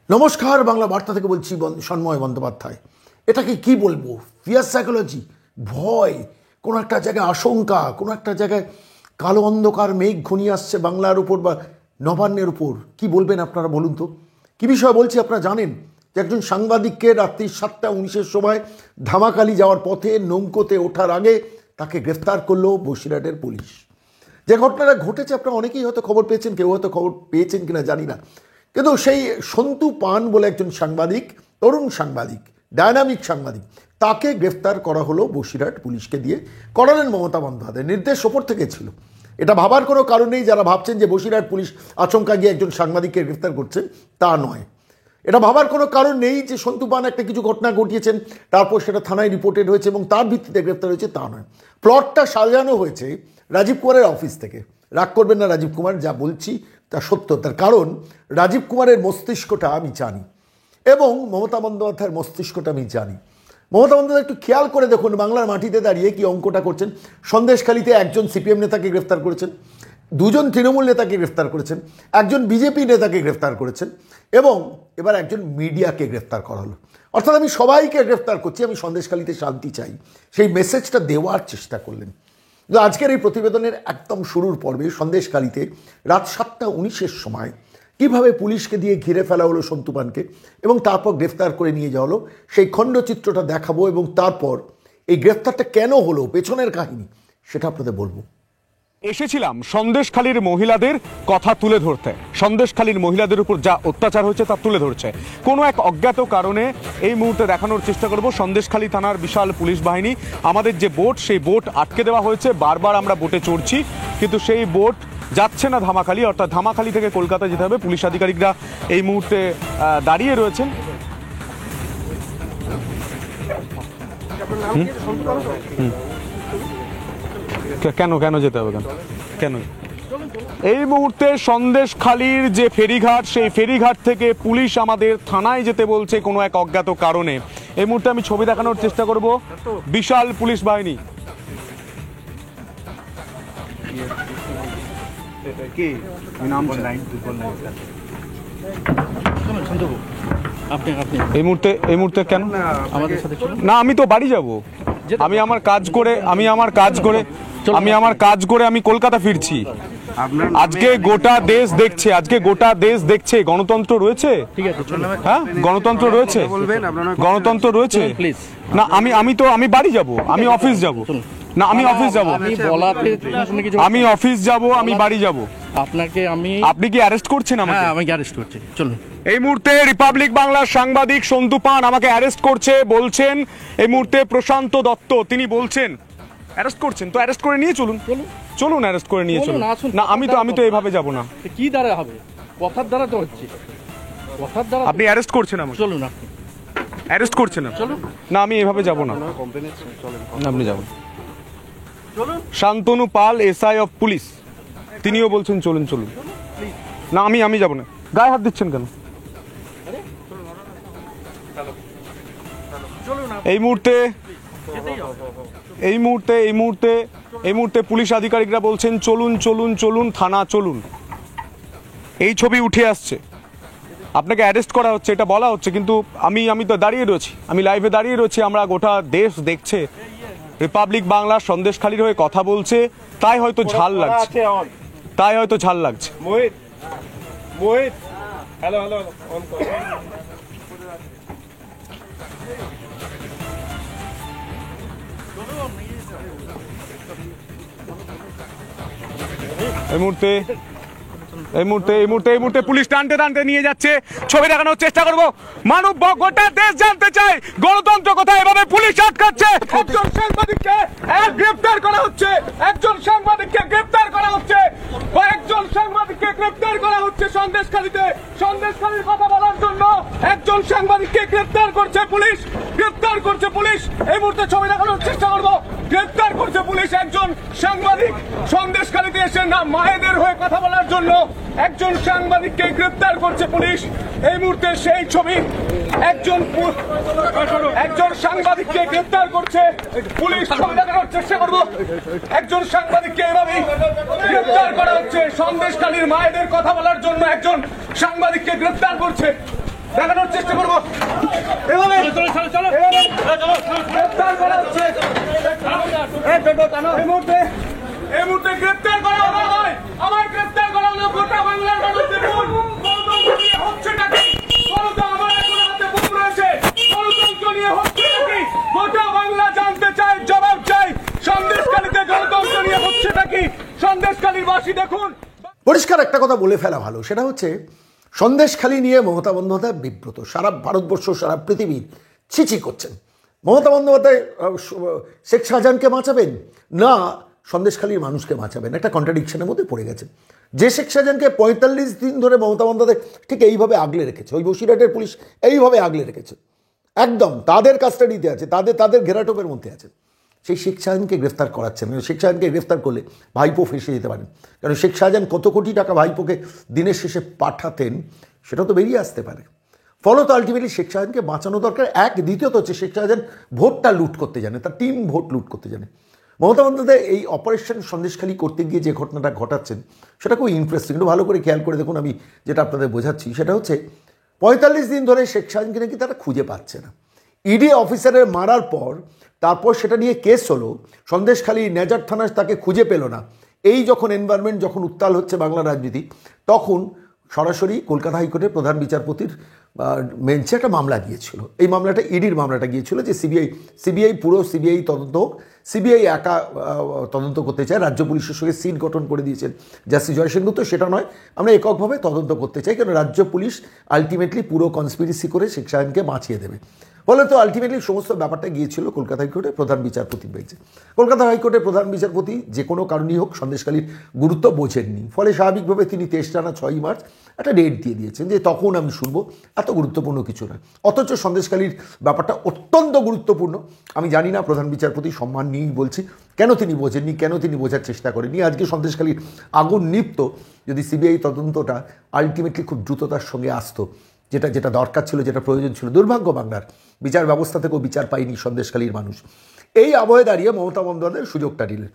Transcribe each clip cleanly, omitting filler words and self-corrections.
নমস্কার, বাংলা বার্তা থেকে বলছি সন্ময় বন্দ্যোপাধ্যায়। এটাকে কি বলবো? ফিয়ার সাইকোলজি, ভয়, কোনো একটা জায়গায় আশঙ্কা, কোনো একটা জায়গায় কালো অন্ধকার মেঘ ঘনিয়ে আসছে বাংলার উপর বা নবান্নের উপর। কি বলবেন আপনারা বলুন তো? কী বিষয় বলছি আপনারা জানেন? যে একজন সাংবাদিককে রাত্রি 7:19 সময় ধামাখালি যাওয়ার পথে নৌকোতে ওঠার আগে তাকে গ্রেফতার করলো বসিরহাটের পুলিশ। যে ঘটনাটা ঘটেছে আপনারা অনেকেই হয়তো খবর পেয়েছেন, কেউ হয়তো খবর পেয়েছেন কিনা জানি না, কিন্তু সেই সন্তু পান বলে একজন সাংবাদিক, তরুণ সাংবাদিক, ডায়নামিক সাংবাদিক, তাকে গ্রেফতার করা হলো বসিরহাট পুলিশকে দিয়ে। করালেন মমতা বন্দ্যোপাধ্যায়, নির্দেশ ওপর থেকে ছিল। এটা ভাবার কোনো কারণ নেই, যারা ভাবছেন যে বসিরহাট পুলিশ আচমকা গিয়ে একজন সাংবাদিককে গ্রেফতার করছেন, তা নয়। এটা ভাবার কোনো কারণ নেই যে সন্তু পান একটা কিছু ঘটনা ঘটিয়েছেন, তারপর সেটা থানায় রিপোর্টেড হয়েছে এবং তার ভিত্তিতে গ্রেফতার হয়েছে, তা নয়। প্লটটা সাজানো হয়েছে রাজীব কুমারের অফিস থেকে। রাগ করবেন না রাজীব কুমার, যা বলছি তা সত্য। তার কারণ রাজীব কুমারের মস্তিষ্কটা আমি জানি এবং মমতা বন্দ্যোপাধ্যায়ের মস্তিষ্কটা আমি জানি। মমতা বন্দ্যোপাধ্যায় একটু খেয়াল করে দেখুন, বাংলার মাটিতে দাঁড়িয়ে কি অঙ্কটা করছেন। সন্দেশখালিতে একজন সিপিএম নেতাকে গ্রেফতার করেছেন, দুজন তৃণমূল নেতাকে গ্রেফতার করেছেন, একজন বিজেপি নেতাকে গ্রেফতার করেছেন এবং এবার একজন মিডিয়াকে গ্রেফতার করা হলো। অর্থাৎ আমি সবাইকে গ্রেফতার করছি, আমি সন্দেশখালিতে শান্তি চাই, সেই মেসেজটা দেওয়ার চেষ্টা করলেন। আজকের এই প্রতিবেদনের একদম শুরুর পর্বে সন্দেশখালিতে রাত 7:19 সময় কীভাবে পুলিশকে দিয়ে ঘিরে ফেলা হলো সন্তু পানকে এবং তারপর গ্রেফতার করে নিয়ে যাওয়া হলো, সেই খণ্ডচিত্রটা দেখাবো এবং তারপর এই গ্রেফতারটা কেন হলো, পেছনের কাহিনী, সেটা আপনাদের বলবো। এসেছিলাম সন্দেশখালীর মহিলাদের কথা তুলে ধরতে। সন্দেশখালীর মহিলাদের উপর যা অত্যাচার হয়েছে তা তুলে ধরছে। কোনো এক অজ্ঞাত কারণে এই মুহূর্তে দেখানোর চেষ্টা করব সন্দেশখালী থানার বিশাল পুলিশ বাহিনী। আমাদের যে বোট, সেই বোট আটকে দেওয়া হয়েছে। বারবার আমরা বোটে চড়ছি, কিন্তু সেই বোট যাচ্ছে না ধামাখালি, অর্থাৎ ধামাখালি থেকে কলকাতা যেতে হবে। পুলিশ আধিকারিকরা এই মুহূর্তে দাঁড়িয়ে রয়েছেন। কেন কেন যেতে হবে? কেন কেন এই মুহূর্তে সন্দেশখালীর যে ফেরিঘাট, সেই ফেরিঘাট থেকে পুলিশ আমাদের থানায় যেতে বলছে কোনো এক অজ্ঞাত কারণে। এই মুহূর্তে আমি ছবি দেখানোর চেষ্টা করব। বিশাল পুলিশ বাহিনী। এই মুহূর্তে কেন? না, আমি তো বাড়ি যাব। আমি আমার কাজ করে আমি কলকাতা ফিরছি। আজকে গোটা দেশ দেখছে গণতন্ত্র রয়েছে। হ্যাঁ, গণতন্ত্র রয়েছে। না, আমি বাড়ি যাব, আমি অফিস যাব। না, আমি অফিস যাব, আমি বাড়ি যাব। আপনি কি অ্যারেস্ট করছেন আমাকে? আমি অ্যারেস্ট করছি, চলুন। এই মুহূর্তে রিপাবলিক বাংলার সাংবাদিক সন্তু পান আমাকে অ্যারেস্ট করছে বলছেন। এই মুহূর্তে প্রশান্ত দত্ত তিনি বলছেন অ্যারেস্ট করছেন, তো অ্যারেস্ট করে নিয়ে চলুন, অ্যারেস্ট করে নিয়ে চলুন। না, আমি তো এইভাবে যাব না। কি দ্বারা হবে? কথার দ্বারা তো হচ্ছে, কথার দ্বারা। আপনি অ্যারেস্ট করছেন আমাকে, চলুন। আপনি অ্যারেস্ট করছেন না, চলুন। না, আমি এইভাবে যাব না। আপনি যাবেন। শান্তনু পাল, এসআই অফ পুলিশ, তিনিও বলছেন চলুন। না, আমি যাব না। গায়ে হাত দিচ্ছেন কেন? এই মুহূর্তে পুলিশ আধিকারিকরা বলছেন চলুন, থানা চলুন। এই ছবি উঠে আসছে, আপনাকে অ্যারেস্ট করা হচ্ছে এটা বলা হচ্ছে, কিন্তু আমি তো দাঁড়িয়ে রয়েছি, আমি লাইভে দাঁড়িয়ে রয়েছি। আমরা গোটা দেশ দেখছে, রিপাবলিক বাংলা সন্দেশখালীর হয়ে কথা বলছে, তাই হয়তো ঝাল লাগছে। হ্যালো, এই মুহূর্তে পুলিশ টানতে নিয়ে যাচ্ছে। ছবি দেখানোর চেষ্টা করব। মানব গোটা দেশ জানতে চায় গণতন্ত্র কোথায়, এভাবে পুলিশ আটকাচ্ছে। একজন সাংবাদিককে গ্রেফতার করা হচ্ছে, সন্দেশখালীর কথা বলার জন্য একজন সাংবাদিককে গ্রেফতার করছে পুলিশ। এই মুহূর্তে ছবি দেখানোর চেষ্টা করব। গ্রেফতার করছে পুলিশ একজন সাংবাদিক। সন্দেশখালীতে এসে না মায়েদের হয়ে কথা বলার জন্য একজন সাংবাদিককে গ্রেফতার করছে পুলিশ। এই মুহূর্তে সেই ছবি, একজন সাংবাদিককে গ্রেফতার করছে পুলিশ। ছবি দেখানোর চেষ্টা করব। একজন সাংবাদিককে এভাবেই গ্রেফতার করা হচ্ছে। সন্দেশখালীর মায়েদের কথা বলার জন্য একজন সাংবাদিককে গ্রেফতার করছে দেখানোর চেষ্টা করবো এভাবে গ্রেফতার করা হচ্ছে। এই মুহূর্তে গ্রেফতার করা হলো নয়, আমার গ্রেফতার করা হলো গোটা বাংলার মানুষ। দেখুন গণতন্ত্র নিয়ে হচ্ছেটা কি, গণতন্ত্র আমার এখন হাতে বুক রয়েছে, গণতন্ত্র নিয়ে হচ্ছেটা কি গোটা বাংলা জানতে চায়, জবাব চাই। সন্দেশখালীতে গণতন্ত্র নিয়ে হচ্ছেটা কি, সন্দেশখালীর বাসী দেখুন। পরিষ্কার একটা কথা বলে ফেলা ভালো, সেটা হচ্ছে সন্দেশখালী নিয়ে মমতা বন্দ্যোপাধ্যায় বিব্রত। সারা ভারতবর্ষ, সারা পৃথিবীর ছিচি করছেন। মমতা বন্দ্যোপাধ্যায় শেখ শাহজাহানকে বাঁচাবেন না সন্দেশখালীর মানুষকে বাঁচাবেন, একটা কন্ট্রাডিকশনের মধ্যে পড়ে গেছে। যে শেখ শাহজাহানকে ৪৫ দিন ধরে মমতা বন্দ্যোপাধ্যায় ঠিক এইভাবে আগলে রেখেছে, ওই বসিরহাটের পুলিশ এইভাবে আগলে রেখেছে, একদম তাদের কাস্টাডিতে আছে, তাদের ঘেরাটোপের মধ্যে আছে। সেই শেখ শাহজাহানকে গ্রেফতার করাচ্ছেন। শেখ শাহজাহানকে গ্রেফতার করলে ভাইপো ফেসে যেতে পারেন, কারণ শেখ শাহজাহান কত কোটি টাকা ভাইপোকে দিনের শেষে পাঠাতেন সেটা তো বেরিয়ে আসতে পারে। ফলত আলটিমেটলি শেখ শাহজাহানকে বাঁচানো দরকার। দ্বিতীয়ত হচ্ছে শেখ শাহজাহান ভোটটা লুট করতে জানে, তার টিম ভোট লুট করতে জানে। মমতা বন্দ্যোপাধ্যায় এই অপারেশন সন্দেশখালী করতে গিয়ে যে ঘটনাটা ঘটাচ্ছেন সেটা খুব ইন্টারেস্টিং। একটু ভালো করে খেয়াল করে দেখুন, আমি যেটা আপনাদের বোঝাচ্ছি সেটা হচ্ছে ৪৫ দিন ধরে শেখ শাহজাহানকে নাকি তারা খুঁজে পাচ্ছে না। ইডি অফিসারের মারার পর তারপর সেটা নিয়ে কেস হলো, সন্দেশখালী নেজার থানা তাকে খুঁজে পেল না। এই যখন এনভায়রনমেন্ট, যখন উত্তাল হচ্ছে বাংলা রাজনীতি, তখন সরাসরি কলকাতা হাইকোর্টের প্রধান বিচারপতির বেঞ্চে একটা মামলা গিয়েছিল। এই মামলাটা ইডির মামলাটা গিয়েছিল যে সিবিআই পুরো সিবিআই তদন্ত হোক, সিবিআই একা তদন্ত করতে চায়, রাজ্য পুলিশের সঙ্গে সিট গঠন করে দিয়েছেন জাস্টিস জয় সেনগুপ্ত, সেটা নয়, আমরা এককভাবে তদন্ত করতে চাই, কারণ রাজ্য পুলিশ আলটিমেটলি পুরো কনস্পিরেসি করে শেখ শাহজাহানকে বাঁচিয়ে দেবে। ফলে তো আলটিমেটলি সমস্ত ব্যাপারটা গিয়েছিল কলকাতা হাইকোর্টের প্রধান বিচারপতির বেঞ্চে। কলকাতা হাইকোর্টের প্রধান বিচারপতি যে কোনো কারণেই হোক সন্দেশখালীর গুরুত্ব বোঝেননি, ফলে স্বাভাবিকভাবে তিনি 6 মার্চ একটা ডেট দিয়ে দিয়েছেন যে তখন আমি শুনবো, এত গুরুত্বপূর্ণ কিছু নয়। অথচ সন্দেশখালীর ব্যাপারটা অত্যন্ত গুরুত্বপূর্ণ। আমি জানি না, প্রধান বিচারপতি সম্মান নিয়েই বলছি, কেন তিনি বোঝেননি, কেন তিনি বোঝার চেষ্টা করেননি। আজকে সন্দেশখালীর আগুন নিপ্ত, যদি সিবিআই তদন্তটা আলটিমেটলি খুব দ্রুততার সঙ্গে আসতো, যেটা দরকার ছিল, যেটা প্রয়োজন ছিল। দুর্ভাগ্য বাংলার বিচার ব্যবস্থা থেকেও বিচার পায়নি সন্দেশখালীর মানুষ। এই আবহে দাঁড়িয়ে মমতা বন্দ্যোপাধ্যায় সুযোগটা নিলেন।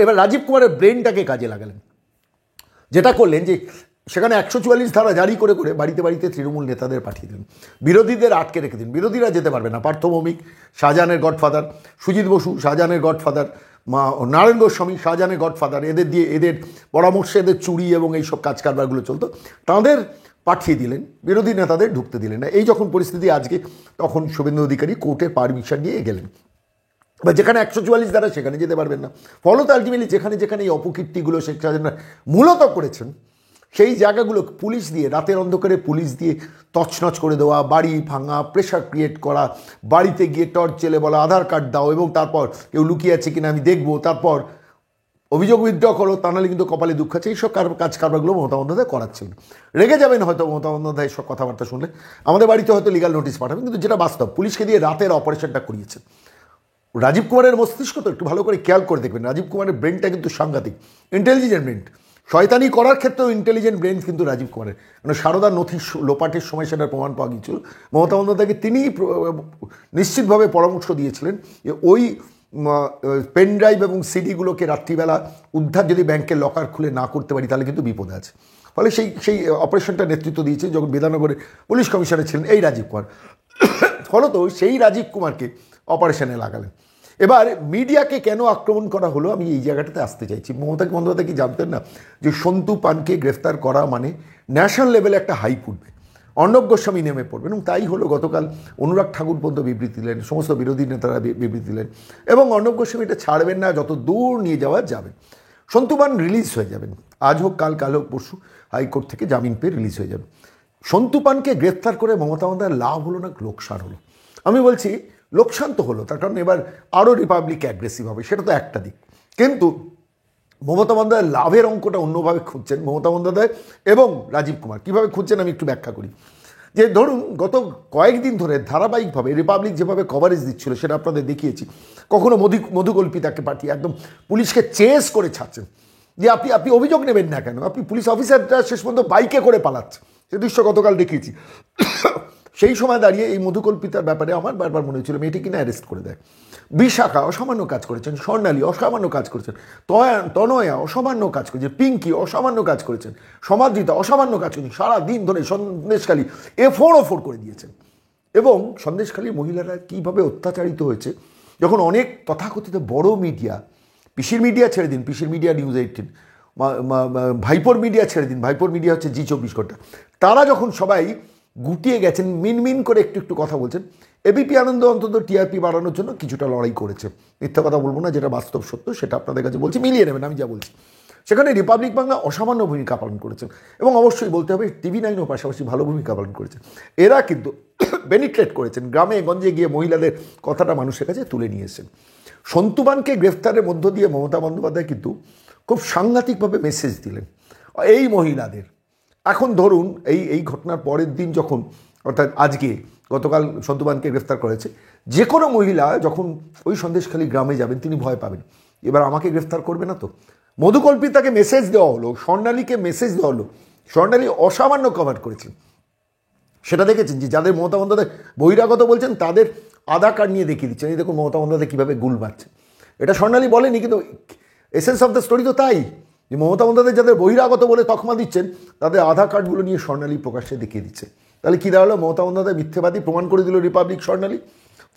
এবার রাজীব কুমারের ব্রেনটাকে কাজে লাগালেন, যেটা করলেন যে সেখানে 144 ধারা জারি করে করে বাড়িতে বাড়িতে তৃণমূল নেতাদের পাঠিয়ে দিন, বিরোধীদের আটকে রেখে দিন। বিরোধীরা যেতে পারবে না। পার্থ ভৌমিক শাহজাহানের গডফাদার, সুজিত বসু শাহজাহানের গডফাদার, নারায়ণ গোস্বামী শাহজাহানের গডফাদার, এদের পরামর্শে এদের চুরি এবং এইসব কাজ কারবারগুলো চলতো, তাদের পাঠিয়ে দিলেন, বিরোধী নেতাদের ঢুকতে দিলেন না। এই যখন পরিস্থিতি আজকে, তখন শুভেন্দু অধিকারী কোর্টের পারমিশন নিয়ে গেলেন, বা যেখানে 144 ধারা সেখানে যেতে পারবেন না। ফলত আলটিমেটলি যেখানে এই অপকীর্তিগুলো শেখ শাহজাহান মূলত করেছেন, সেই জায়গাগুলো পুলিশ দিয়ে, রাতের অন্ধকারে পুলিশ দিয়ে তছনছ করে দেওয়া, বাড়ি ভাঙা, প্রেশার ক্রিয়েট করা, বাড়িতে গিয়ে টর্চ জেলে বলা আধার কার্ড দাও, এবং তারপর কেউ লুকিয়ে আছে কিনা আমি দেখবো, তারপর অভিযোগ উইথড্র করো, তা নাহলে কিন্তু কপালে দুঃখ আছে। এইসব কাজ কারবারগুলো মমতা বন্দ্যোপাধ্যায় করাচ্ছেন। রেগে যাবেন হয়তো মমতা বন্দ্যোপাধ্যায় সব কথাবার্তা শুনলে, আমাদের বাড়িতে হয়তো লিগাল নোটিশ পাঠাবেন, কিন্তু যেটা বাস্তব, পুলিশকে দিয়ে রাতের অপারেশনটা করিয়েছে। রাজীব কুমারের মস্তিষ্ক তো একটু ভালো করে খেয়াল করে দেখবেন, রাজীব কুমারের ব্রেনটা কিন্তু সাংঘাতিক, ইন্টেলিজেন্ট ব্রেন। শয়তানি করার ক্ষেত্রেও ইন্টেলিজেন্ট ব্রেন কিন্তু রাজীব কুমারের। মানে সারদার নথি লোপাটের সময় সেটার প্রমাণ পাওয়া গিয়েছিল। মমতা বন্দ্যোপাধ্যায়কে তিনি নিশ্চিতভাবে পরামর্শ দিয়েছিলেন যে ওই পেন ড্রাইভ এবং সিডিগুলোকে রাত্রিবেলা উদ্ধার যদি ব্যাংকের লকার খুলে না করতে পারি তাহলে কিন্তু বিপদ আছে। ফলে সেই অপারেশনটা নেতৃত্ব দিয়েছে যখন বিধাননগরে পুলিশ কমিশনার ছিলেন এই রাজীব কুমার। ফলত সেই রাজীব কুমারকে অপারেশনে লাগালেন। এবার মিডিয়াকে কেন আক্রমণ করা হলো, আমি এই জায়গাটাতে আসতে চাইছি। মমতা বন্দ্যোপাধ্যায় কি জানতেন না যে সন্তু পানকে গ্রেফতার করা মানে ন্যাশনাল লেভেলে একটা হাইপ উঠবে, অর্ণব গোস্বামী নেমে পড়বেন, এবং তাই হলো গতকাল অনুরাগ ঠাকুর পর্যন্ত বিবৃতি দিলেন, সমস্ত বিরোধী নেতারা বিবৃতি দিলেন, এবং অর্ণব গোস্বামী এটা ছাড়বেন না, যত দূর নিয়ে যাওয়া যাবে। সন্তু পান রিলিজ হয়ে যাবেন, আজ হোক কাল হোক পরশু হাইকোর্ট থেকে জামিন পেয়ে রিলিজ হয়ে যাবে। সন্তু পানকে গ্রেফতার করে মমতা বন্দ্যোপাধ্যায়ের লাভ হলো না লোকসান হলো? আমি বলছি লোকসান তো হলো, তার কারণ এবার আরও রিপাবলিক অ্যাগ্রেসিভ হবে, সেটা তো একটা দিক। কিন্তু মমতা বন্দ্যোপাধ্যায় লাভের অঙ্কটা অন্যভাবে খুঁজছেন মমতা বন্দ্যোপাধ্যায় এবং রাজীব কুমার। কীভাবে খুঁজছেন আমি একটু ব্যাখ্যা করি। যে ধরুন গত কয়েকদিন ধরে ধারাবাহিকভাবে রিপাবলিক যেভাবে কভারেজ দিচ্ছিল সেটা আপনাদের দেখিয়েছি, কখনো মধুকল্পিতাকে পাঠিয়ে একদম পুলিশকে চেস করে ছাড়ছেন যে আপনি অভিযোগ নেবেন না কেন, আপনি পুলিশ অফিসারটা শেষ পর্যন্ত বাইকে করে পালাচ্ছে, সে দৃশ্য গতকাল দেখিয়েছি। সেই সময় দাঁড়িয়ে এই মধুকল্পিতার ব্যাপারে আমার বারবার মনে হচ্ছিল মেয়েটি কিনা অ্যারেস্ট করে দেয়। বিশাখা অসামান্য কাজ করেছেন, স্বর্ণালী অসামান্য কাজ করেছেন, তনয়া অসামান্য কাজ করেছেন, পিঙ্কি অসামান্য কাজ করেছেন, সমাদৃতা অসামান্য কাজ করেছেন, সারাদিন ধরে সন্দেশখালী এফোড় করে দিয়েছেন। এবং সন্দেশখালীর মহিলারা কীভাবে অত্যাচারিত হয়েছে, যখন অনেক তথাকথিত বড় মিডিয়া, পিসির মিডিয়া ছেড়ে দিন, পিসির মিডিয়া নিউজ 18, ভাইপোর মিডিয়া ছেড়ে দিন, ভাইপোর মিডিয়া হচ্ছে জি24 ঘন্টা, তারা যখন সবাই গুটিয়ে গেছেন, মিনমিন করে একটু একটু কথা বলছেন, এবিপি আনন্দ অন্তত টিআরপি বাড়ানোর জন্য কিছুটা লড়াই করেছে। মিথ্যা কথা বলবো না, যেটা বাস্তব সত্য সেটা আপনাদের কাছে বলছি, মিলিয়ে নেবেন আমি যা বলছি। সেখানে রিপাবলিক বাংলা অসামান্য ভূমিকা পালন করেছেন, এবং অবশ্যই বলতে হবে TV9ও পাশাপাশি ভালো ভূমিকা পালন করেছেন। এরা কিন্তু পেনিট্রেট করেছেন, গ্রামে গঞ্জে গিয়ে মহিলাদের কথাটা মানুষের কাছে তুলে নিয়েছেন। সন্তুবানকে গ্রেফতারের মধ্য দিয়ে মমতা বন্দ্যোপাধ্যায় কিন্তু খুব সাংঘাতিকভাবে মেসেজ দিলেন এই মহিলাদের। এখন ধরুন এই ঘটনার পরের দিন যখন, অর্থাৎ আজকে, গতকাল সন্তুবানকে গ্রেফতার করেছে, যে কোনো মহিলা যখন ওই সন্দেশখালী গ্রামে যাবেন তিনি ভয় পাবেন, এবার আমাকে গ্রেফতার করবে না তো। মধুকল্পিতাকে মেসেজ দেওয়া হলো, স্বর্ণালীকে মেসেজ দেওয়া হলো, স্বর্ণালী অসামান্য কভার করেছেন। সেটা দেখেছেন যে যাদের মমতা বন্দ্যোপাধ্যায় বহিরাগত বলছেন তাদের আধার কার্ড নিয়ে দেখিয়ে দিচ্ছেন, এই দেখুন মমতা বন্দ্যোপাধ্যায় কীভাবে গুল মারছে। এটা স্বর্ণালী বলেনি, কিন্তু এসেন্স অফ দ্য স্টোরি তো তাই, যে মমতা বন্দ্যোপাধ্যায় যাদের বহিরাগত বলে তকমা দিচ্ছেন তাদের আধার কার্ডগুলো নিয়ে স্বর্ণালী প্রকাশ্যে দেখিয়ে দিচ্ছে। তাহলে কী দাঁড়ালো, মমতা বন্দ্যোপাধ্যায় মিথ্যেবাদী প্রমাণ করে দিল রিপাবলিক স্বর্ণালী।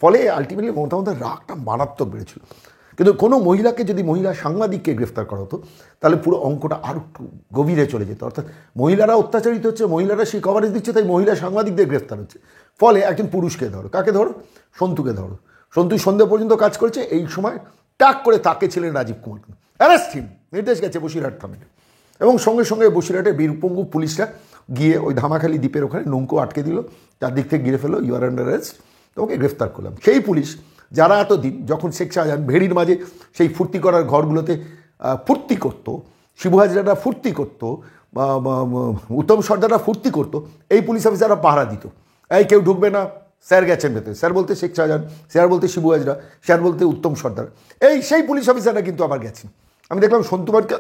ফলে আলটিমেটলি মমতা বন্দ্যোপাধ্যায়ের রাগটা মারাত্মক বেড়েছিল। কিন্তু কোনো মহিলাকে যদি মহিলা সাংবাদিককে গ্রেফতার করা হতো তাহলে পুরো অঙ্কটা আরও একটু গভীরে চলে যেত। অর্থাৎ মহিলারা অত্যাচারিত হচ্ছে, মহিলারা সেই কভারেজ দিচ্ছে, তাই মহিলা সাংবাদিকদের গ্রেফতার হচ্ছে। ফলে একজন পুরুষকে ধরো, কাকে ধরো, সন্তুকে ধরো, সন্তু সন্ধ্যে পর্যন্ত কাজ করেছে, এই সময় টাক করে তাকে ছিলেন রাজীব কুমার, অ্যারেস্ট হিম, নির্দেশ গেছে বসিরহাট থানায়। এবং সঙ্গে সঙ্গে বসিরহাটে বীরপঙ্গু পুলিশরা গিয়ে ওই ধামাখালি দ্বীপের ওখানে নৌকো আটকে দিল, চারদিক থেকে ঘিরে ফেলো, ইউ আর আন্ডার অ্যারেস্ট, তোমাকে গ্রেফতার করলাম। সেই পুলিশ যারা এতদিন যখন শেখ শাহজাহান ভেড়ির মাঝে সেই ফুর্তি করার ঘরগুলোতে ফুর্তি করতো, শিবু হাজরারা ফুর্তি করতো, উত্তম সর্দাররা ফুর্তি করতো, এই পুলিশ অফিসাররা পাহারা দিত, এই কেউ ঢুকবে না, স্যার গেছেন ভেতরে, স্যার বলতে শেখ শাহজাহান, স্যার বলতে শিবু হাজরা, স্যার বলতে উত্তম সর্দার, এই সেই পুলিশ অফিসাররা কিন্তু আবার গেছেন। আমি দেখলাম সন্তুবানকে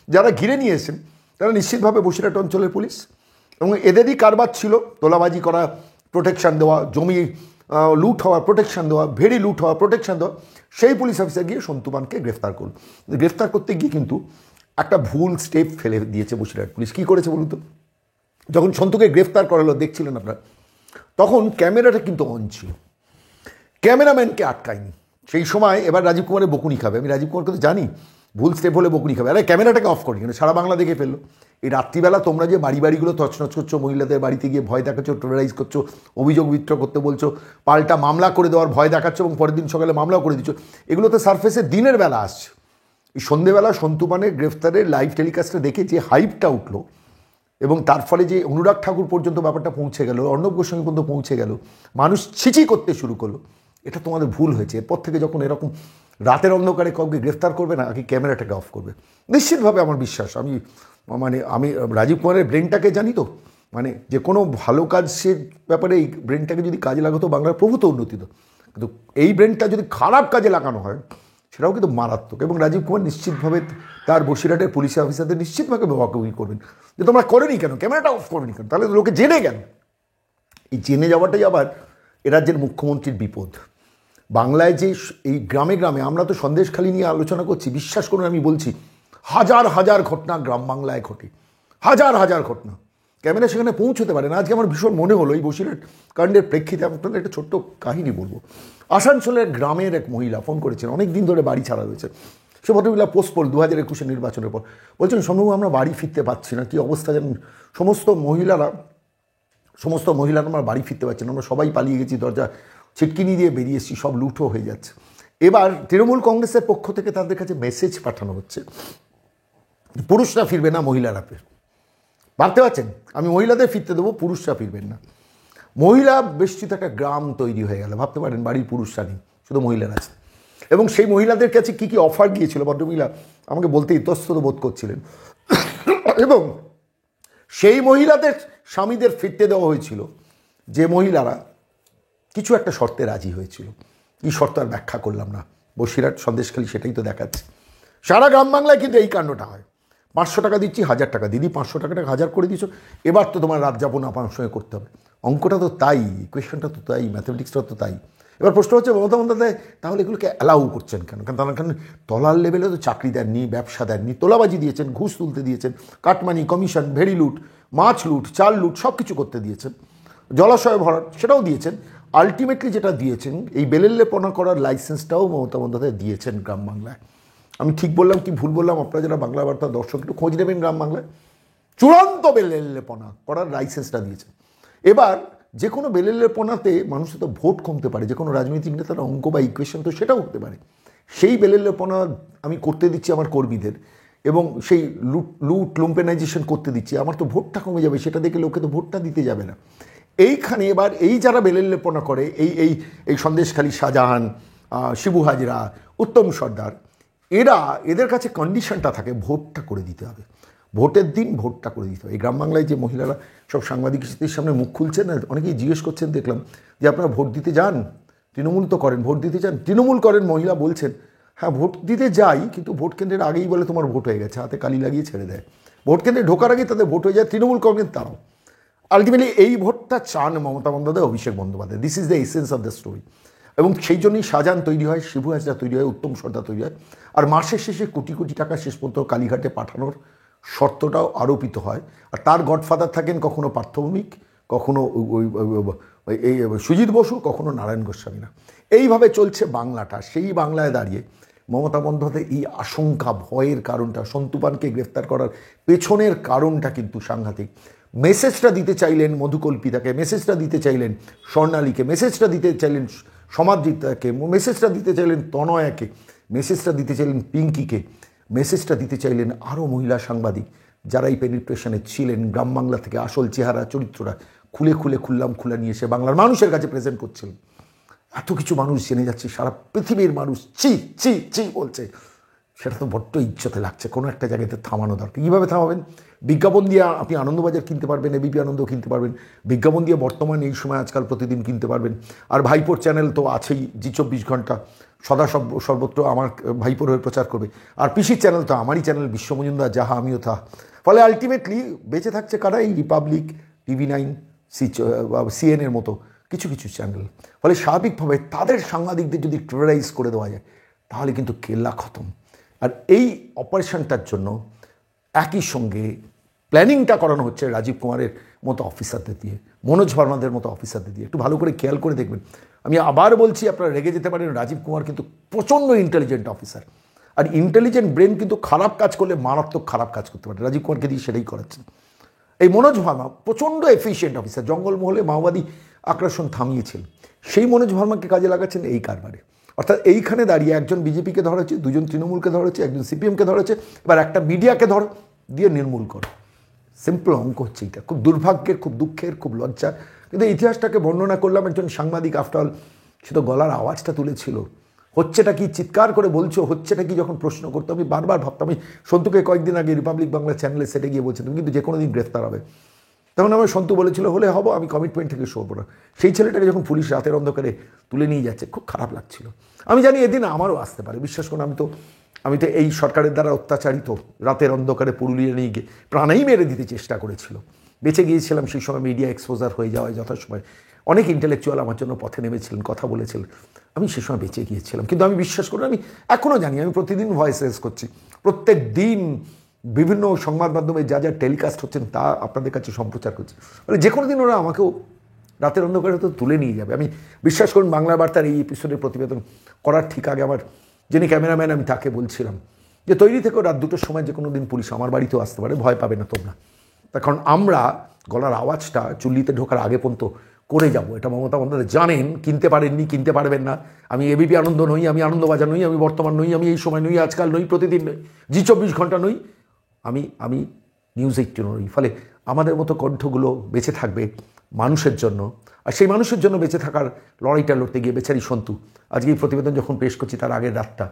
যারা ঘিরে নিয়ে এসেছেন তারা নিশ্চিতভাবে বসিরহাট অঞ্চলের পুলিশ, এবং এদেরই কারবার ছিল তোলাবাজি করা, প্রোটেকশান দেওয়া, জমি লুট হওয়ার প্রোটেকশান দেওয়া, ভেড়ি লুট হওয়ার প্রোটেকশান দেওয়া। সেই পুলিশ অফিসার গিয়ে সন্তুবানকে গ্রেফতার করল। গ্রেফতার করতে গিয়ে কিন্তু একটা ভুল স্টেপ ফেলে দিয়েছে বসিরহাট পুলিশ। কী করেছে বলুন তো, যখন সন্তুকে গ্রেফতার করা হলো দেখছিলেন আপনারা, তখন ক্যামেরাটা কিন্তু অন ছিল, ক্যামেরাম্যানকে আটকায়নি সেই সময়। এবার রাজীব কুমারের বকুনি খাবে, আমি রাজীব কুমারকে তো জানি ভুল স্টেপ হলে বকুনি খাবে, আরে ক্যামেরাটাকে অফ করি, কেন সারা বাংলা দেখে ফেললো। এই রাত্রিবেলা তোমরা যে বাড়িগুলো তছনছ করছো, মহিলাদের বাড়িতে গিয়ে ভয় দেখাচ্ছ, টেরোরাইজ করছো, অভিযোগ বিত্র করতে বলছো, পাল্টা মামলা করে দেওয়ার ভয় দেখাচ্ছ এবং পরের দিন সকালে মামলাও করে দিচ্ছ, এগুলো তো সারফেসে দিনের বেলা আসছে। এই সন্ধ্যেবেলা সন্তুবানের গ্রেফতারের লাইভ টেলিকাস্টে দেখে যে হাইপটা উঠলো, এবং তার ফলে যে অনুরাগ ঠাকুর পর্যন্ত ব্যাপারটা পৌঁছে গেল, অর্ণব গোস্বামী পর্যন্ত পৌঁছে গেল, মানুষ ছিচি করতে শুরু করলো, এটা তোমাদের ভুল হয়েছে। এরপর থেকে যখন এরকম রাতের অন্ধকারে কাউকে গ্রেফতার করবে না, আগে ক্যামেরাটাকে অফ করবে। নিশ্চিতভাবে আমার বিশ্বাস, আমি রাজীব কুমারের ব্রেনটাকে জানি তো, যে কোনো ভালো কাজ সে ব্যাপারে এই ব্রেনটাকে যদি কাজে লাগাতো বাংলার প্রভূত উন্নতি তো, কিন্তু এই ব্রেনটা যদি খারাপ কাজে লাগানো হয় সেটাও কিন্তু মারাত্মক। এবং রাজীব কুমার নিশ্চিতভাবে তার বসিরহাটের পুলিশ অফিসারদের নিশ্চিতভাবে বকাবকি করবেন যে তোমরা করেনি কেন, ক্যামেরাটা অফ করেনি কেন, তাহলে লোকে জেনে গেল। এই জেনে যাওয়াটাই আবার এ রাজ্যের মুখ্যমন্ত্রীর বিপদ। বাংলায় যে এই গ্রামে গ্রামে, আমরা তো সন্দেশখালী নিয়ে আলোচনা করছি, বিশ্বাস করুন আমি বলছি, হাজার হাজার ঘটনা গ্রাম বাংলায় ঘটে, হাজার হাজার ঘটনা, ক্যামেরা সেখানে পৌঁছতে পারে না। আজকে আমার ভীষণ মনে হলো এই বসিরহাট কাণ্ডের প্রেক্ষিতে আপনাদের একটা ছোট্ট কাহিনী বলবো। আসানসোলের গ্রামের এক মহিলা ফোন করেছেন, অনেক দিন ধরে বাড়ি ছাড়া রয়েছে। সে ভদ্রমহিলা পোস্ট করল 2021 নির্বাচনের পর, বলছেন সম্ভব আমরা বাড়ি ফিরতে পারছি না, কী অবস্থা জানেন, সমস্ত মহিলারা আমরা বাড়ি ফিরতে পারছি না, আমরা সবাই পালিয়ে গেছি, দরজা ছিটকিনি দিয়ে বেরিয়ে এসেছি, সব লুটও হয়ে যাচ্ছে। এবার তৃণমূল কংগ্রেসের পক্ষ থেকে তাদের কাছে মেসেজ পাঠানো হচ্ছে, পুরুষরা ফিরবে না, মহিলারা ফিরবে। ভাবতে পারছেন, আমি মহিলাদের ফিরতে দেবো, পুরুষরা ফিরবেন না। মহিলা বেষ্টিত একটা গ্রাম তৈরি হয়ে গেল, ভাবতে পারেন, বাড়ির পুরুষরা নেই, শুধু মহিলারা আছে। এবং সেই মহিলাদের কাছে কী কী অফার গিয়েছিল ভদ্রমহিলা আমাকে বলতে ইতস্তত বোধ করছিলেন। এবং সেই মহিলাদের স্বামীদের ফিরতে দেওয়া হয়েছিল যে মহিলারা কিছু একটা শর্তে রাজি হয়েছিল। কী শর্ত আর ব্যাখ্যা করলাম না, বসিরহাট সন্দেশখালী সেটাই তো দেখাচ্ছে। সারা গ্রাম বাংলায় কিন্তু এই কাণ্ডটা হয়। 500 টাকা দিচ্ছি, 1000 টাকা, দিদি 500 টাকাটা 1000 করে দিচ্ছ, এবার তো তোমার রাত যাপন আপনার সঙ্গে করতে হবে। অঙ্কটা তো তাই, ইকুয়েশনটা তো তাই, ম্যাথমেটিক্সটা তো তাই। এবার প্রশ্ন হচ্ছে মমতা বন্দ্যোপাধ্যায় তাহলে এগুলোকে অ্যালাউ করছেন কেন? কারণ তারা তলার লেভেলে তো চাকরি দেননি, ব্যবসা দেননি, তোলাবাজি দিয়েছেন, ঘুষ তুলতে দিয়েছেন, কাটমানি, কমিশন, ভেড়ি লুট, মাছ লুট, চাল লুট, সব কিছু করতে দিয়েছেন, জলাশয় ভরাট সেটাও দিয়েছেন। আলটিমেটলি যেটা দিয়েছেন, এই বেলেল্লেপনা করার লাইসেন্সটাও মমতা বন্দ্যোপাধ্যায় দিয়েছেন গ্রাম বাংলায়। আমি ঠিক বললাম কি ভুল বললাম? আপনারা যারা বাংলা বার্তার দর্শক একটু খোঁজ নেবেন, গ্রাম বাংলায় চূড়ান্ত বেলেল্লেপনা করার লাইসেন্সটা দিয়েছে। এবার যে কোনো বেলেল্লেপনাতে মানুষ তো ভোট কমতে পারে, যে কোনো রাজনৈতিক নেতার অঙ্ক বা ইকুয়েশন তো সেটাও হতে পারে। সেই বেলেল্লেপনা আমি করতে দিচ্ছি আমার কর্মীদের, এবং সেই লুম্পেনাইজেশন করতে দিচ্ছি, আমার তো ভোটটা কমে যাবে, সেটা দেখে লোকে তো ভোটটা দিতে যাবে না। এইখানে এবার এই যারা বেলেল্লেপনা করে, এই এই এই সন্দেশখালী শাহজাহান, শিবু হাজরা, উত্তম সর্দার, এদের কাছে কন্ডিশনটা থাকে ভোটটা করে দিতে হবে, ভোটের দিন ভোটটা করে দিতে হবে। এই গ্রাম বাংলায় যে মহিলারা সব সাংবাদিকদের সামনে মুখ খুলছেন না, অনেকেই জিজ্ঞেস করছেন দেখলাম যে আপনারা ভোট দিতে যান, তৃণমূল তো করেন, ভোট দিতে যান, তৃণমূল করেন, মহিলা বলছেন হ্যাঁ ভোট দিতে যাই, কিন্তু ভোট কেন্দ্রের আগেই বলে তোমার ভোট হয়ে গেছে, হাতে কালি লাগিয়ে ছেড়ে দেয়। ভোট কেন্দ্রে ঢোকার আগেই তাদের ভোট হয়ে যায়, তৃণমূল কংগ্রেস তারাও। আলটিমেটলি এই ভোটটা চান Mamata Bandyopadhyay, Abhishek Bandyopadhyay. This is the essence of the story. এবং সেই জন্যই শাহজাহান তৈরি হয়, শিবু হাজরা তৈরি হয়, উত্তম সর্দার তৈরি হয়, আর মাসের শেষে কোটি কোটি টাকা শেষ পর্যন্ত কালীঘাটে পাঠানোর শর্তটাও আরোপিত হয়। আর তার গডফাদার থাকেন কখনো পার্থ ভৌমিক, কখনো এই সুজিত বসু, কখনো নারায়ণ গোস্বামীরা। এইভাবে চলছে বাংলাটা। সেই বাংলায় দাঁড়িয়ে মমতা বন্দ্যোপাধ্যায় এই আশঙ্কা, ভয়ের কারণটা, সন্তুপানকে গ্রেফতার করার পেছনের কারণটা কিন্তু সাংঘাতিক। মেসেজটা দিতে চাইলেন মধুকল্পিতাকে, মেসেজটা দিতে চাইলেন স্বর্ণালীকে, মেসেজটা দিতে চাইলেন সমাদৃতাকে, মেসেজটা দিতে চাইলেন তনয়াকে, মেসেজটা দিতে চাইলেন পিঙ্কিকে, মেসেজটা দিতে চাইলেন আরও মহিলা সাংবাদিক যারা এই পেনিট্রেশনে ছিলেন। গ্রাম বাংলা থেকে আসল চেহারা, চরিত্রটা খুলে খুলে খোলা নিয়ে এসে বাংলার মানুষের কাছে প্রেজেন্ট করছিলেন। এত কিছু মানুষ জেনে যাচ্ছে, সারা পৃথিবীর মানুষ চি চি চি বলছে, সেটা তো বড্ড ইজ্জতে লাগছে। কোনো একটা জায়গাতে থামানো দরকার। কীভাবে থামাবেন? বিজ্ঞাপন দিয়ে আপনি আনন্দবাজার কিনতে পারবেন, এবিপি আনন্দ কিনতে পারবেন, বিজ্ঞাপন দিয়ে বর্তমান এই সময় আজকাল প্রতিদিন কিনতে পারবেন। আর ভাইপোর চ্যানেল তো আছেই, জি 24 ঘন্টা সদা সর্বত্র আমার ভাইপোর হয়ে প্রচার করবে। আর পিসির চ্যানেল তো আমারই চ্যানেল, বিশ্ব মজুমদার যাহা আমিও তা। ফলে আলটিমেটলি বেঁচে থাকছে কারা? এই রিপাবলিক, TV9, CNN-এর মতো কিছু কিছু চ্যানেল। ফলে স্বাভাবিকভাবে তাদের সাংবাদিকদের যদি টেররাইজ করে দেওয়া যায় তাহলে কিন্তু কেল্লা খতম। আর এই অপারেশনটার জন্য একই সঙ্গে প্ল্যানিংটা করানো হচ্ছে রাজীব কুমারের মতো অফিসারদের দিয়ে, মনোজ ভার্মাদের মতো অফিসারদের দিয়ে। একটু ভালো করে খেয়াল করে দেখবেন। আমি আবার বলছি, আপনারা রেগে যেতে পারেন, রাজীব কুমার কিন্তু প্রচণ্ড ইন্টেলিজেন্ট অফিসার। আর ইন্টেলিজেন্ট ব্রেন কিন্তু খারাপ কাজ করলে মারাত্মক খারাপ কাজ করতে পারে। রাজীব কুমারকে দিয়ে সেটাই করাচ্ছেন। এই মনোজ ভার্মা প্রচণ্ড এফিশিয়েন্ট অফিসার, জঙ্গলমহলে মাওবাদী আগ্রাসন থামিয়েছেন, সেই মনোজ ভার্মাকে কাজে লাগাচ্ছেন এই কারবারে। অর্থাৎ এইখানে দাঁড়িয়ে একজন বিজেপিকে ধরা হচ্ছে, দুজন তৃণমূলকে ধরা হচ্ছে, একজন সিপিএমকে ধরা হচ্ছে, এবার একটা মিডিয়াকে ধর দিয়ে নির্মূল করো। সিম্পল অঙ্ক হচ্ছে এটা। খুব দুর্ভাগ্যের, খুব দুঃখের, খুব লজ্জা। কিন্তু ইতিহাসটাকে বর্ণনা করলাম একজন সাংবাদিক, আফটার অল সে তো গলার আওয়াজটা তুলেছিল। হচ্ছেটা কি চিৎকার করে বলছো, হচ্ছেটা কি যখন প্রশ্ন করতো, আমি বারবার ভাবতাম। আমি সন্তুকে কয়েকদিন আগে রিপাবলিক বাংলা চ্যানেলে সেটে গিয়ে বলছি তুমি কিন্তু যে কোনো দিন গ্রেফতার হবে। তখন আমার সন্তু বলেছিল হলে হবো, আমি কমিটমেন্ট থেকে সরবো না। সেই ছেলেটাকে যখন পুলিশ রাতের অন্ধকারে তুলে নিয়ে যাচ্ছে, খুব খারাপ লাগছিল। আমি জানি এদিন আমারও আসতে পারে, বিশ্বাস করুন। আমি তো এই সরকারের দ্বারা অত্যাচারিত, রাতের অন্ধকারে পুরুলিয়া নিয়ে গিয়ে প্রাণেই মেরে দিতে চেষ্টা করেছিল। বেঁচে গিয়েছিলাম সেই সময় মিডিয়া এক্সপোজার হয়ে যাওয়ায় যথাসময়। অনেক ইন্টেলেকচুয়াল আমার জন্য পথে নেমেছিলেন, কথা বলেছিলেন, আমি সে সময় বেঁচে গিয়েছিলাম। কিন্তু আমি বিশ্বাস করি, আমি এখনও জানি, আমি প্রতিদিন ভয়েস রেজ করছি, প্রত্যেক দিন বিভিন্ন সংবাদ মাধ্যমে যা যা টেলিকাস্ট হচ্ছেন তা আপনাদের কাছে সম্প্রচার করছে। মানে যে কোনো দিন ওরা আমাকেও রাতের অন্ধকারে তো তুলে নিয়ে যাবে। আমি বিশ্বাস করুন, বাংলা বার্তার এই এপিসোডের প্রতিবেদন করার ঠিক আগে আমার যিনি ক্যামেরাম্যান, আমি তাকে বলছিলাম যে তৈরি থেকেও রাত 2টোর সময় যে কোনো দিন পুলিশ আমার বাড়িতেও আসতে পারে, ভয় পাবে না তোমরা। তার কারণ আমরা গলার আওয়াজটা চুল্লিতে ঢোকার আগে পর্যন্ত করে যাব। এটা মমতা বন্দ্যোপাধ্যায় জানেন, কিনতে পারেননি, কিনতে পারবেন না। আমি এবিপি আনন্দ নই, আমি আনন্দবাজার নই, আমি বর্তমান নই, আমি এই সময় নই, আজকাল নই, প্রতিদিন নই, জি 24 ঘন্টা নই, আমি নিউজ 18 নই। ফলে আমাদের মতো কণ্ঠগুলো বেঁচে থাকবে মানুষের জন্য। আর সেই মানুষের জন্য বেঁচে থাকার লড়াইটা লড়তে গিয়ে বেচারি সন্তু আজকে এই প্রতিবেদন যখন পেশ করছি তার আগের রাতটা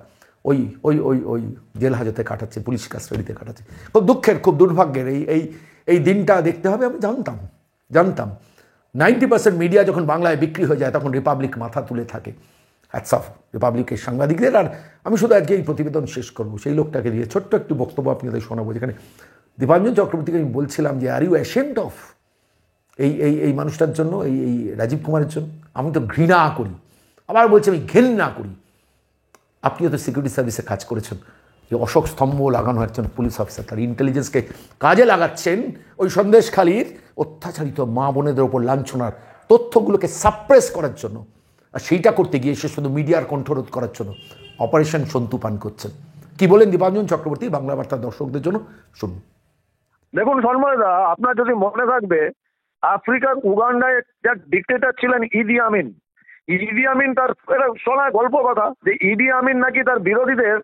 ওই ওই ওই ওই জেল হাজতে কাটাচ্ছে, পুলিশ কাস্টাডিতে কাটাচ্ছে। খুব দুঃখের, খুব দুর্ভাগ্যের এই দিনটা দেখতে হবে। আমি জানতাম 90% মিডিয়া যখন বাংলায় বিক্রি হয়ে যায় তখন রিপাবলিক মাথা তুলে থাকে। হ্যাটস অফ রিপাবলিকের সাংবাদিকদের। আর আমি শুধু আজকে এই প্রতিবেদন শেষ করবো সেই লোকটাকে দিয়ে ছোট্ট একটু বক্তব্য আপনাদের শোনাবো, যেখানে দীপাঞ্জন চক্রবর্তীকে আমি বলছিলাম যে আর ইউ অ্যাশেমড অফ এই মানুষটার জন্য, এই রাজীব কুমারের জন্য। আমি তো ঘৃণা করি, আবার বলছি আমি ঘেন্না করি। আপনিও তো সিকিউরিটি সার্ভিসে কাজ করেছেন, যে অশোক স্তম্ভ লাগানো একজন পুলিশ অফিসার তার ইন্টেলিজেন্সকে কাজে লাগাচ্ছেন ওই সন্দেশখালীর অত্যাচারিত মা বোনেদের ওপর লাঞ্ছনার তথ্যগুলোকে সাপ্রেস করার জন্য, আর সেইটা করতে গিয়ে সে শুধু মিডিয়ার কণ্ঠরোধ করার জন্য অপারেশন সন্তু পান করছেন। কি বলেন দীপাঞ্জন চক্রবর্তী বাংলা বার্তার দর্শকদের জন্য? শুনুন। দেখুন সন্ময়দা, আপনার যদি মনে থাকবে, আফ্রিকার উগান্ডায় যার ডিক্টেটর ছিলেন ইদি আমিন। ইদি আমিন তার, এটা শোনা গল্প কথা, যে ইদি আমিন নাকি তার বিরোধীদের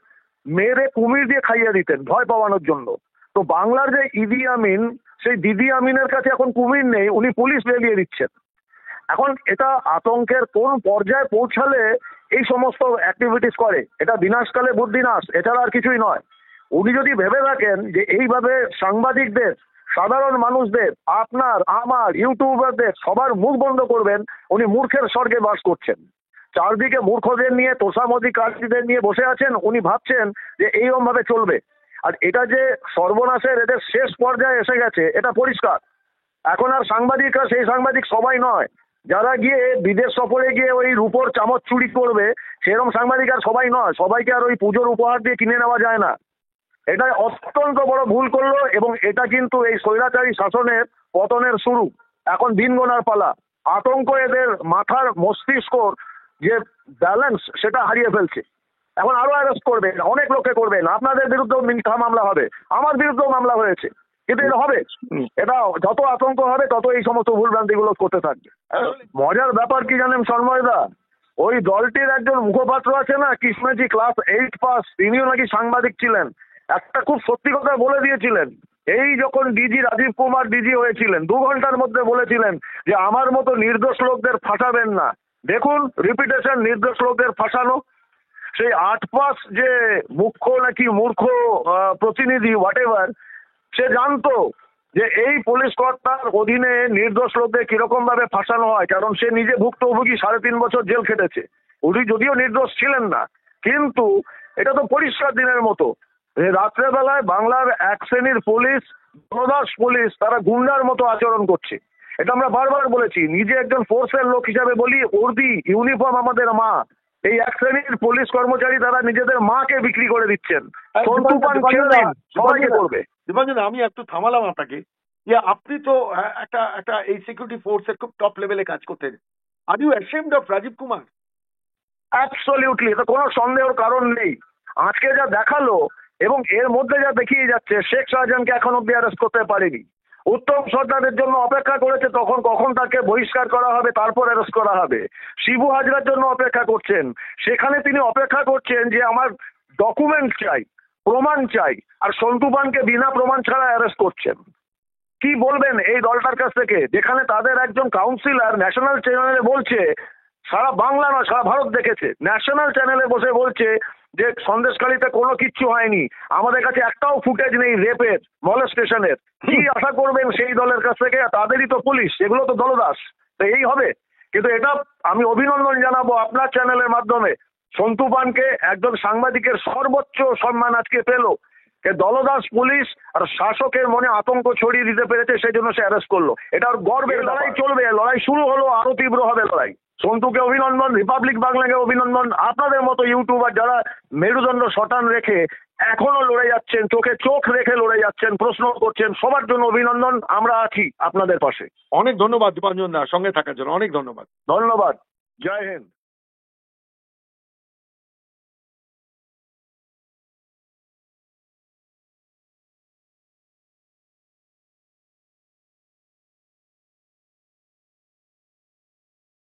মেরে কুমির দিয়ে খাইয়ে দিতেন ভয় পাওয়ানোর জন্য। তো বাংলার যে ইদি আমিন, সেই দিদি আমিনের কাছে এখন কুমির নেই, উনি পুলিশ লেলিয়ে দিচ্ছেন। এখন এটা আতঙ্কের কোন পর্যায়ে পৌঁছালে এই সমস্ত অ্যাক্টিভিটিস করে, এটা বিনাশকালে বুদ্ধিনাশ, এছাড়া আর কিছুই নয়। উনি যদি ভেবে থাকেন যে এইভাবে সাংবাদিকদের, সাধারণ মানুষদের, আপনার আমার ইউটিউবারদের সবার মুখ বন্ধ করবেন, উনি মূর্খের স্বর্গে বাস করছেন। চারদিকে মূর্খদের নিয়ে, তোষামদি কাজীদের নিয়ে বসে আছেন, উনি ভাবছেন যে এইরকম ভাবে চলবে। আর এটা যে সর্বনাশের এদের শেষ পর্যায়ে এসে গেছে এটা পরিষ্কার। এখন আর সাংবাদিকরা সেই সাংবাদিক সবাই নয়, যারা গিয়ে বিদেশ সফরে গিয়ে ওই রূপোর চামচ চুরি করবে সেরকম সাংবাদিক আর সবাই নয়। সবাইকে আর ওই পুজোর উপহার দিয়ে কিনে নেওয়া যায় না। এটা অত্যন্ত বড় ভুল করলো, এবং এটা কিন্তু এই স্বৈরাচারী শাসনের পতনের শুরু। এখন দিন গোনার পালা। আতঙ্ক এদের মাথার মস্তিষ্কর যে ব্যালেন্স সেটা হারিয়ে ফেলছে। এখন আরো অ্যারেস্ট করবে, অনেক লোককে করবেন, আপনাদের বিরুদ্ধেও মিথ্যা মামলা হবে, আমার বিরুদ্ধেও মামলা হয়েছে, কিন্তু এটা হবে। এটা যত আতঙ্ক হবে তত এই সমস্ত ভুলভ্রান্তি গুলো করতে থাকবে। মজার ব্যাপার কি জানেন সন্ময়দা, ওই দলটির একজন মুখপাত্র আছে না, কৃষ্ণজি, ক্লাস 8 পাস, তিনিও নাকি সাংবাদিক ছিলেন। একটা খুব সত্যি কথা বলে দিয়েছিলেন, এই যখন ডিজি রাজীব কুমার ডিজি হয়েছিলেন 2 ঘন্টার মধ্যে বলেছিলেন যে আমার মতো নির্দোষ লোকদের ফাঁসাবেন না। দেখুন রিপিটেশন, নির্দোষ লোকদের ফাঁসানো। সেই 8 পাস যে মুখ্য নাকি মূর্খ প্রতিনিধি হোয়াট এভার, সে জানতো যে এই পুলিশ কর্তার অধীনে নির্দোষ লোকদের কিরকম ভাবে ফাঁসানো হয়, কারণ সে নিজে ভুক্তভোগী, 3.5 বছর জেল খেটেছে। উনি যদিও নির্দোষ ছিলেন না, কিন্তু এটা তো পরিষ্কার দিনের মতো রাত্রেবেলায় বাংলার এক শ্রেণীর পুলিশ, দলদাস পুলিশ, তারা গুন্ডার মতো আচরণ করছে। এটা আমরা বারবার বলেছি, নিজে একজন ফোর্সের লোক হিসাবে বলি, বর্দি ইউনিফর্ম আমাদের মা। এই এক শ্রেণীর পুলিশ কর্মচারী তারা নিজেদের মাকে বিক্রি করে দিচ্ছেন। সন্তু পান ছেড়ে দিন, সবাইকে করবে। দীপাঞ্জন, আমি একটু থামালাম আপনাকে, যে আপনি তো একটা একটা এই সিকিউরিটি ফোর্সের খুব টপ লেভেলে কাজ করতেন। Are you ashamed of Rajiv Kumar? Absolutely, এটা কোনো সন্দেহের কারণ নেই। আজকে যা দেখালো এবং এর মধ্যে যা দেখিয়ে যাচ্ছে, শেখ শাহজাহানকে এখন অব্দি অ্যারেস্ট করতে পারেনি। উত্তম সর্দারের জন্য অপেক্ষা করেছে, কখন তাকে বহিষ্কার করা হবে, তারপর অ্যারেস্ট করা হবে। শিবু হাজরার জন্য অপেক্ষা করছেন, সেখানে তিনি অপেক্ষা করছেন যে আমার ডকুমেন্ট চাই, প্রমাণ চাই, আর সন্তু পানকে বিনা প্রমাণ ছাড়া অ্যারেস্ট করছেন। কি বলবেন এই দলটার কাছ থেকে, যেখানে তাদের একজন কাউন্সিলর ন্যাশনাল চ্যানেলে বলছে, সারা বাংলা নয় সারা ভারত দেখেছে, ন্যাশনাল চ্যানেলে বসে বলছে যে সন্দেশখালীতে কোনো কিচ্ছু হয়নি, আমাদের কাছে একটাও ফুটেজ নেই রেপের, মলেস্টেশনের। কি আশা করবেন সেই দলের কাছ থেকে? তাদেরই তো পুলিশ, এগুলো তো দলদাস। তো এই হবে। কিন্তু এটা আমি অভিনন্দন জানাবো আপনার চ্যানেলের মাধ্যমে, সন্তু পানকে একজন সাংবাদিকের সর্বোচ্চ সম্মান আজকে পেল। দলদাস পুলিশ আর শাসকের মনে আতঙ্ক ছড়িয়ে দিতে পেরেছে, সেই জন্য সে অ্যারেস্ট করলো। এটা আর গর্বের লড়াই চলবে, লড়াই শুরু হলো, আরো তীব্র হবে লড়াই। সন্তুকে অভিনন্দন, রিপাবলিক বাংলাকে অভিনন্দন, আপনাদের মতো ইউটিউবার যারা মেরুদণ্ড শটান রেখে এখনো লড়ে যাচ্ছেন, চোখে চোখ রেখে লড়ে যাচ্ছেন, প্রশ্ন করছেন, সবার জন্য অভিনন্দন। আমরা আছি আপনাদের পাশে। অনেক ধন্যবাদ দীপাঞ্জন দা, সঙ্গে থাকার জন্য অনেক ধন্যবাদ। ধন্যবাদ। জয় হিন্দ।